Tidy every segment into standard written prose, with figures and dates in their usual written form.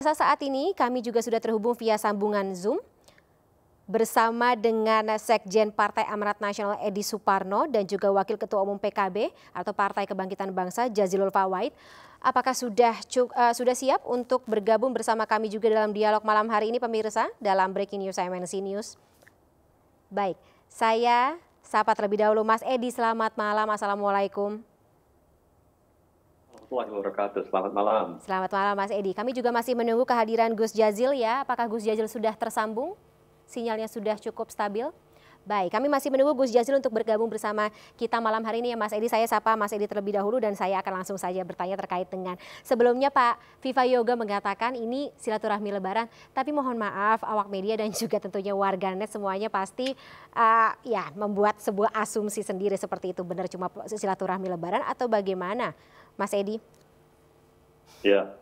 Saat ini kami juga sudah terhubung via sambungan Zoom bersama dengan Sekjen Partai Amanat Nasional Edi Suparno dan juga Wakil Ketua Umum PKB atau Partai Kebangkitan Bangsa Jazilul Fawait. Apakah sudah siap untuk bergabung bersama kami juga dalam dialog malam hari ini pemirsa dalam Breaking News MNC News? Baik, saya sapa terlebih dahulu Mas Edi, selamat malam, Assalamualaikum. Selamat malam. Selamat malam Mas Edi. Kami juga masih menunggu kehadiran Gus Jazil ya. Apakah Gus Jazil sudah tersambung? Sinyalnya sudah cukup stabil? Baik, kami masih menunggu Gus Jazil untuk bergabung bersama kita malam hari ini ya Mas Edi. Saya sapa Mas Edi terlebih dahulu dan saya akan langsung saja bertanya terkait dengan sebelumnya Pak Viva Yoga mengatakan ini silaturahmi Lebaran. Tapi mohon maaf awak media dan juga tentunya warganet semuanya pasti ya membuat sebuah asumsi sendiri seperti itu. Benar cuma silaturahmi Lebaran atau bagaimana Mas Edi? Ya,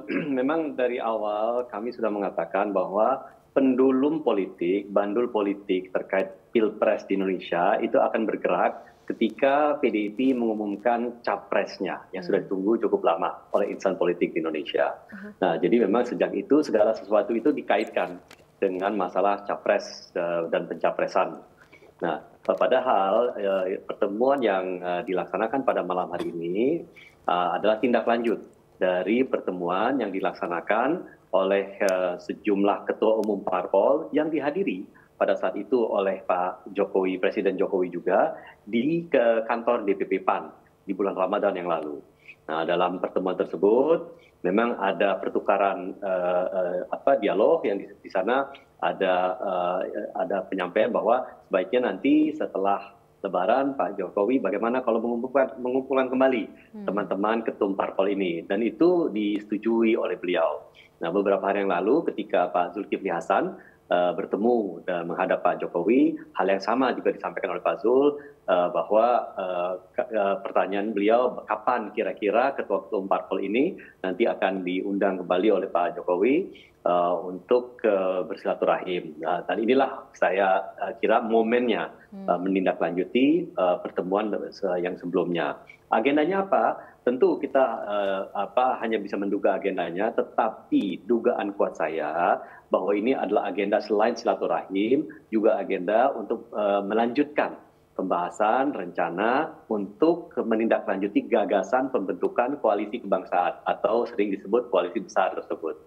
memang dari awal kami sudah mengatakan bahwa pendulum politik, bandul politik terkait Pilpres di Indonesia itu akan bergerak ketika PDIP mengumumkan capresnya yang sudah ditunggu cukup lama oleh insan politik di Indonesia. Nah, jadi memang sejak itu segala sesuatu itu dikaitkan dengan masalah capres dan pencapresan. Nah, padahal pertemuan yang dilaksanakan pada malam hari ini adalah tindak lanjut dari pertemuan yang dilaksanakan oleh sejumlah ketua umum parpol yang dihadiri pada saat itu oleh Pak Jokowi, Presiden Jokowi juga di kantor DPP PAN di bulan Ramadan yang lalu. Nah, dalam pertemuan tersebut memang ada pertukaran dialog yang di sana ada penyampaian bahwa sebaiknya nanti setelah Lebaran Pak Jokowi bagaimana kalau mengumpulkan kembali teman-teman ketum parpol ini, dan itu disetujui oleh beliau. Nah, beberapa hari yang lalu ketika Pak Zulkifli Hasan bertemu dan menghadap Pak Jokowi, hal yang sama juga disampaikan oleh Pak Zul bahwa pertanyaan beliau kapan kira-kira ketua-ketua parpol ini nanti akan diundang kembali oleh Pak Jokowi untuk bersilaturahim. Nah, dan inilah saya kira momennya menindaklanjuti pertemuan yang sebelumnya. Agendanya apa? Tentu kita hanya bisa menduga agendanya, tetapi dugaan kuat saya bahwa ini adalah agenda selain silaturahim, juga agenda untuk melanjutkan pembahasan rencana untuk menindaklanjuti gagasan pembentukan koalisi kebangsaan atau sering disebut koalisi besar tersebut.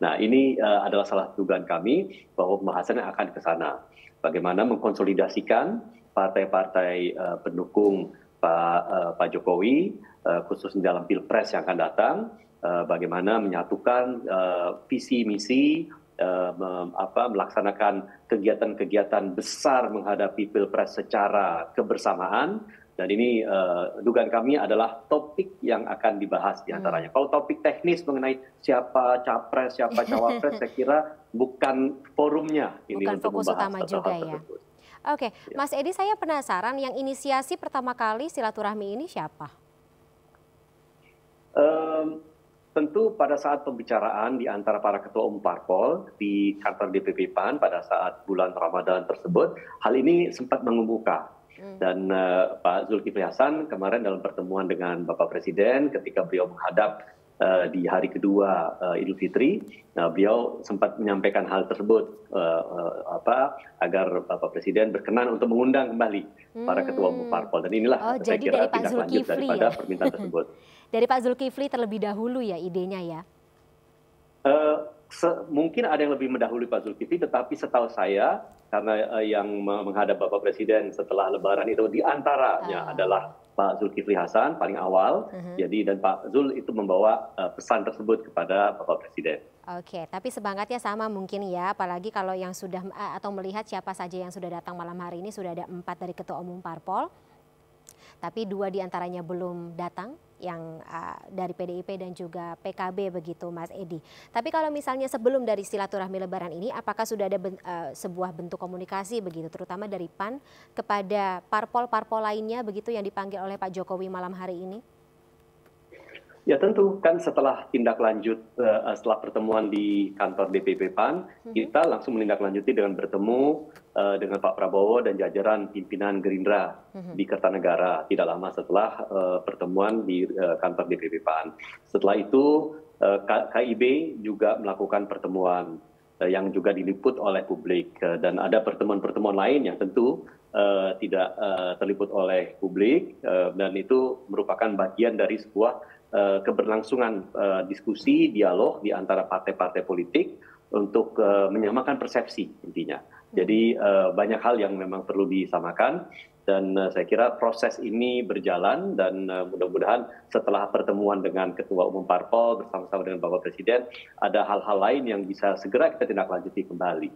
Nah, ini adalah salah dugaan kami bahwa pembahasannya akan ke sana. Bagaimana mengkonsolidasikan partai-partai pendukung Pak Jokowi, khususnya dalam Pilpres yang akan datang, bagaimana menyatukan visi misi, melaksanakan kegiatan-kegiatan besar menghadapi Pilpres secara kebersamaan. Dan ini dugaan kami adalah topik yang akan dibahas diantaranya. Kalau topik teknis mengenai siapa capres, siapa cawapres, saya kira bukan forumnya ini bukan untuk fokus membahas utama juga ya. tersebut. Oke, Mas Edi, saya penasaran yang inisiasi pertama kali silaturahmi ini siapa? Tentu pada saat pembicaraan di antara para ketua umum parpol di kantor DPP PAN pada saat bulan Ramadan tersebut, hal ini sempat mengemuka. Dan Pak Zulkifli Hasan kemarin dalam pertemuan dengan Bapak Presiden ketika beliau menghadap di hari kedua Idul Fitri, beliau sempat menyampaikan hal tersebut agar Bapak Presiden berkenan untuk mengundang kembali para ketua umum parpol. Dan inilah saya kira tindak lanjut daripada permintaan tersebut. Dari Pak Zulkifli terlebih dahulu ya idenya ya? Mungkin ada yang lebih mendahului Pak Zulkifli, tetapi setahu saya karena yang menghadap Bapak Presiden setelah Lebaran itu diantaranya adalah Pak Zulkifli Hasan paling awal, jadi dan Pak Zul itu membawa pesan tersebut kepada Bapak Presiden. Oke, tapi semangatnya sama mungkin ya, apalagi kalau yang sudah atau melihat siapa saja yang sudah datang malam hari ini, sudah ada 4 dari ketua umum parpol. Tapi 2 diantaranya belum datang, yang dari PDIP dan juga PKB begitu Mas Edi. Tapi kalau misalnya sebelum dari silaturahmi Lebaran ini, apakah sudah ada sebuah bentuk komunikasi begitu, terutama dari PAN kepada parpol-parpol lainnya begitu yang dipanggil oleh Pak Jokowi malam hari ini? Ya tentu, kan setelah tindak lanjut, setelah pertemuan di kantor DPP PAN, kita langsung menindaklanjuti dengan bertemu dengan Pak Prabowo dan jajaran pimpinan Gerindra di Kertanegara tidak lama setelah pertemuan di kantor DPP PAN. Setelah itu KIB juga melakukan pertemuan yang juga diliput oleh publik, dan ada pertemuan-pertemuan lain yang tentu tidak terliput oleh publik, dan itu merupakan bagian dari sebuah keberlangsungan diskusi, dialog di antara partai-partai politik untuk menyamakan persepsi intinya. Jadi banyak hal yang memang perlu disamakan, dan saya kira proses ini berjalan, dan mudah-mudahan setelah pertemuan dengan Ketua Umum Parpol bersama-sama dengan Bapak Presiden, ada hal-hal lain yang bisa segera kita tindak lanjuti kembali.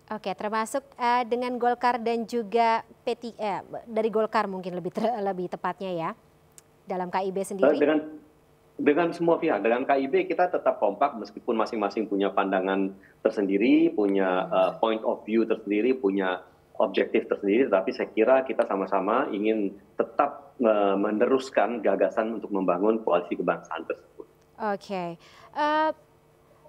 Oke, termasuk dengan Golkar dan juga dari Golkar mungkin lebih tepatnya ya, dalam KIB sendiri? Dengan semua pihak, dengan KIB kita tetap kompak meskipun masing-masing punya pandangan tersendiri, punya point of view tersendiri, punya objektif tersendiri, tapi saya kira kita sama-sama ingin tetap meneruskan gagasan untuk membangun koalisi kebangsaan tersebut. Oke.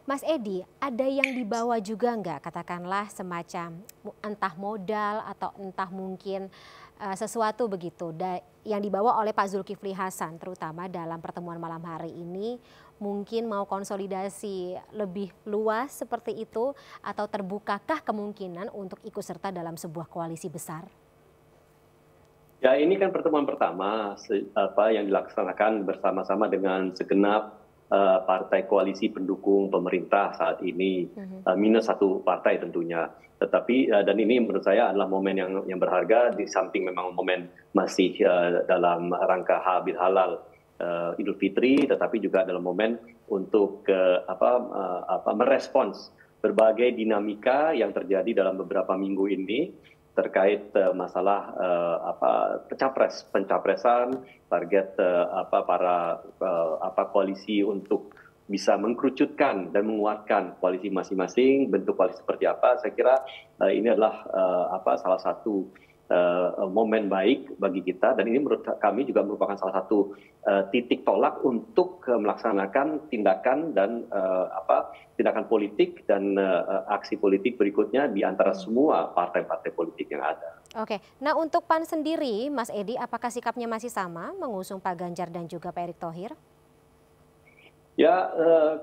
Mas Edi, ada yang dibawa juga nggak, katakanlah semacam entah modal atau entah mungkin sesuatu begitu yang dibawa oleh Pak Zulkifli Hasan, terutama dalam pertemuan malam hari ini, mungkin mau konsolidasi lebih luas seperti itu, atau terbukakah kemungkinan untuk ikut serta dalam sebuah koalisi besar? Ya, ini kan pertemuan pertama yang dilaksanakan bersama-sama dengan segenap partai koalisi pendukung pemerintah saat ini, minus satu partai tentunya. Tetapi dan ini menurut saya adalah momen yang berharga, di samping memang momen masih dalam rangka halal Idul Fitri, tetapi juga dalam momen untuk merespons berbagai dinamika yang terjadi dalam beberapa minggu ini terkait masalah pencapresan, target para koalisi untuk bisa mengkerucutkan dan menguatkan koalisi masing-masing. Bentuk koalisi seperti apa, saya kira ini adalah salah satu momen baik bagi kita, dan ini menurut kami juga merupakan salah satu titik tolak untuk melaksanakan tindakan dan tindakan politik dan aksi politik berikutnya di antara semua partai-partai politik yang ada. Oke, nah untuk PAN sendiri, Mas Edi, apakah sikapnya masih sama mengusung Pak Ganjar dan juga Pak Erick Thohir? Ya,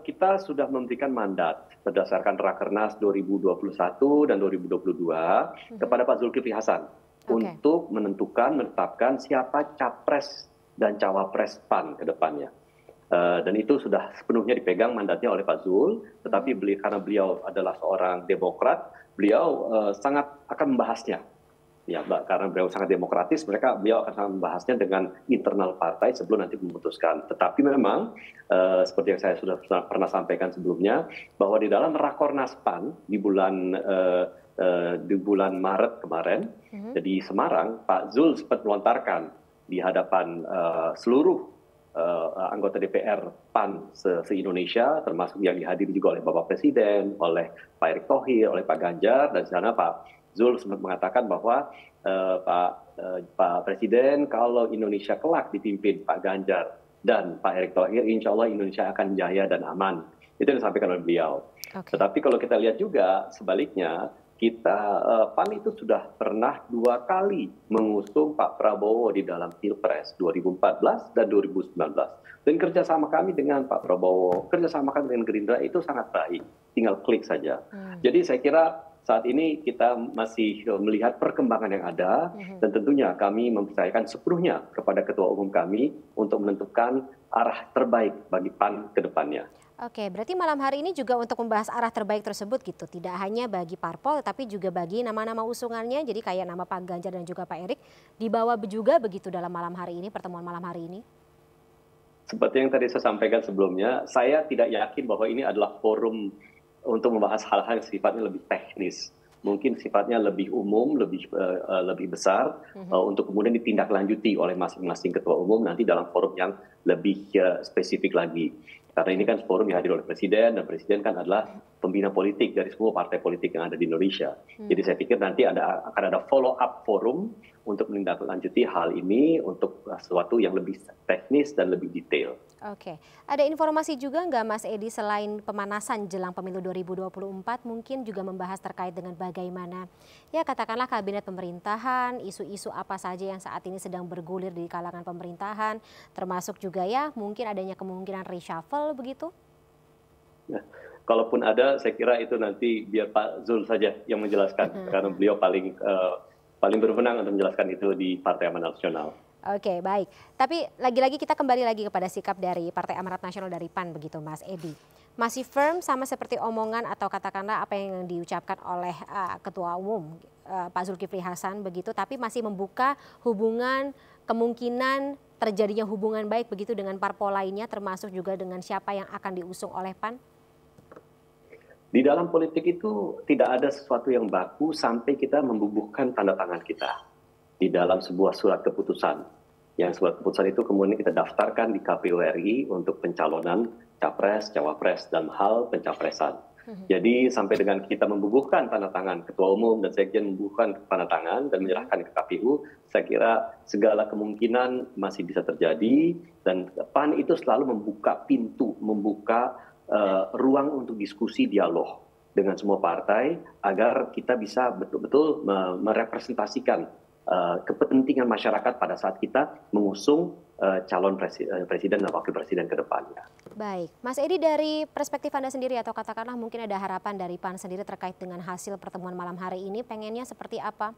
kita sudah memberikan mandat berdasarkan Rakernas 2021 dan 2022 kepada Pak Zulkifli Hasan untuk menetapkan siapa capres dan cawapres PAN ke depannya. Dan itu sudah sepenuhnya dipegang mandatnya oleh Pak Zul, tetapi karena beliau adalah seorang demokrat, beliau sangat akan membahasnya. Ya, karena beliau sangat demokratis, beliau akan membahasnya dengan internal partai sebelum nanti memutuskan. Tetapi memang seperti yang saya sudah pernah sampaikan sebelumnya, bahwa di dalam Rakornas PAN di bulan Maret kemarin, jadi Semarang, Pak Zul sempat melontarkan di hadapan seluruh anggota DPR PAN se-Indonesia, termasuk yang dihadiri juga oleh Bapak Presiden, oleh Pak Erick Thohir, oleh Pak Ganjar, dan di sana Pak Zul sempat mengatakan bahwa Pak Presiden, kalau Indonesia kelak dipimpin Pak Ganjar dan Pak Erick Thohir, insya Allah Indonesia akan jaya dan aman. Itu yang disampaikan oleh beliau. Tetapi kalau kita lihat juga sebaliknya, PAN itu sudah pernah 2 kali mengusung Pak Prabowo di dalam Pilpres 2014 dan 2019. Dan kerjasama kami dengan Pak Prabowo, kerjasama kami dengan Gerindra itu sangat baik. Tinggal klik saja. Jadi saya kira saat ini kita masih melihat perkembangan yang ada, dan tentunya kami mempercayakan sepenuhnya kepada Ketua Umum kami untuk menentukan arah terbaik bagi PAN ke depannya. Oke, berarti malam hari ini juga untuk membahas arah terbaik tersebut gitu, tidak hanya bagi parpol tapi juga bagi nama-nama usungannya, jadi kayak nama Pak Ganjar dan juga Pak Erick dibawa juga begitu dalam malam hari ini, pertemuan malam hari ini? Seperti yang tadi saya sampaikan sebelumnya, saya tidak yakin bahwa ini adalah forum untuk membahas hal-hal yang sifatnya lebih teknis, mungkin sifatnya lebih umum, lebih besar, untuk kemudian ditindaklanjuti oleh masing-masing ketua umum nanti dalam forum yang lebih spesifik lagi. Karena ini kan forum yang hadir oleh Presiden, dan Presiden kan adalah pembina politik dari semua partai politik yang ada di Indonesia. Jadi saya pikir nanti akan ada follow-up forum untuk menindaklanjuti hal ini untuk sesuatu yang lebih teknis dan lebih detail. Oke, ada informasi juga nggak Mas Edi, selain pemanasan jelang pemilu 2024, mungkin juga membahas terkait dengan bagaimana, ya katakanlah kabinet pemerintahan, isu-isu apa saja yang saat ini sedang bergulir di kalangan pemerintahan, termasuk juga ya mungkin adanya kemungkinan reshuffle begitu? Nah, kalaupun ada, saya kira itu nanti biar Pak Zul saja yang menjelaskan, karena beliau paling berwenang untuk menjelaskan itu di Partai Amanat Nasional. Oke, baik. Tapi lagi-lagi kita kembali lagi kepada sikap dari Partai Amanat Nasional dari PAN begitu, Mas Edi. Masih firm sama seperti omongan atau katakanlah apa yang diucapkan oleh Ketua Umum Pak Zulkifli Hasan begitu, tapi masih membuka hubungan kemungkinan terjadinya hubungan baik begitu dengan parpol lainnya, termasuk juga dengan siapa yang akan diusung oleh PAN? Di dalam politik itu tidak ada sesuatu yang baku sampai kita membubuhkan tanda tangan kita di dalam sebuah surat keputusan. Yang surat keputusan itu kemudian kita daftarkan di KPU RI untuk pencalonan capres, cawapres dalam hal pencapresan. Jadi sampai dengan kita membubuhkan tanda tangan, Ketua Umum dan Sekjen membubuhkan tanda tangan dan menyerahkan ke KPU, saya kira segala kemungkinan masih bisa terjadi, dan PAN itu selalu membuka pintu, membuka ruang untuk diskusi dialog dengan semua partai agar kita bisa betul-betul merepresentasikan kepentingan masyarakat pada saat kita mengusung calon presiden dan wakil presiden ke depannya. Baik, Mas Edi, dari perspektif Anda sendiri atau katakanlah mungkin ada harapan dari PAN sendiri terkait dengan hasil pertemuan malam hari ini, pengennya seperti apa?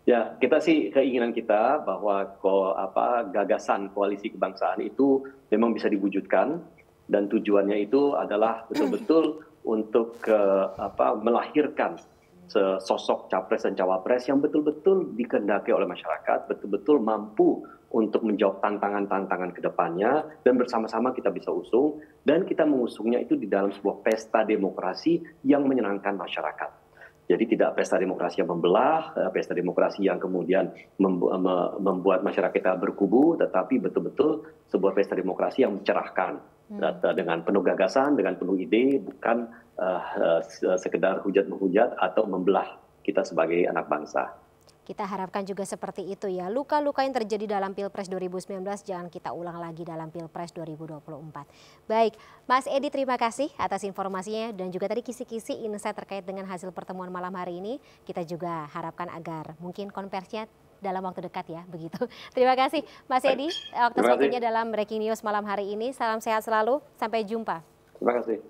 Ya, kita sih keinginan kita bahwa gagasan koalisi kebangsaan itu memang bisa diwujudkan, dan tujuannya itu adalah betul-betul untuk melahirkan sosok capres dan cawapres yang betul-betul dikehendaki oleh masyarakat, betul-betul mampu untuk menjawab tantangan-tantangan ke depannya, dan bersama-sama kita bisa usung, dan kita mengusungnya itu di dalam sebuah pesta demokrasi yang menyenangkan masyarakat. Jadi tidak pesta demokrasi yang membelah, pesta demokrasi yang kemudian membuat masyarakat kita berkubu, tetapi betul-betul sebuah pesta demokrasi yang mencerahkan dengan penuh gagasan, dengan penuh ide, bukan sekedar hujat-menghujat atau membelah kita sebagai anak bangsa. Kita harapkan juga seperti itu ya. Luka-luka yang terjadi dalam Pilpres 2019 jangan kita ulang lagi dalam Pilpres 2024. Baik, Mas Edi, terima kasih atas informasinya dan juga tadi kisi-kisi insight terkait dengan hasil pertemuan malam hari ini. Kita juga harapkan agar mungkin konversinya dalam waktu dekat ya, begitu. Terima kasih Mas Edi atas waktunya dalam Breaking News malam hari ini. Salam sehat selalu, sampai jumpa. Terima kasih.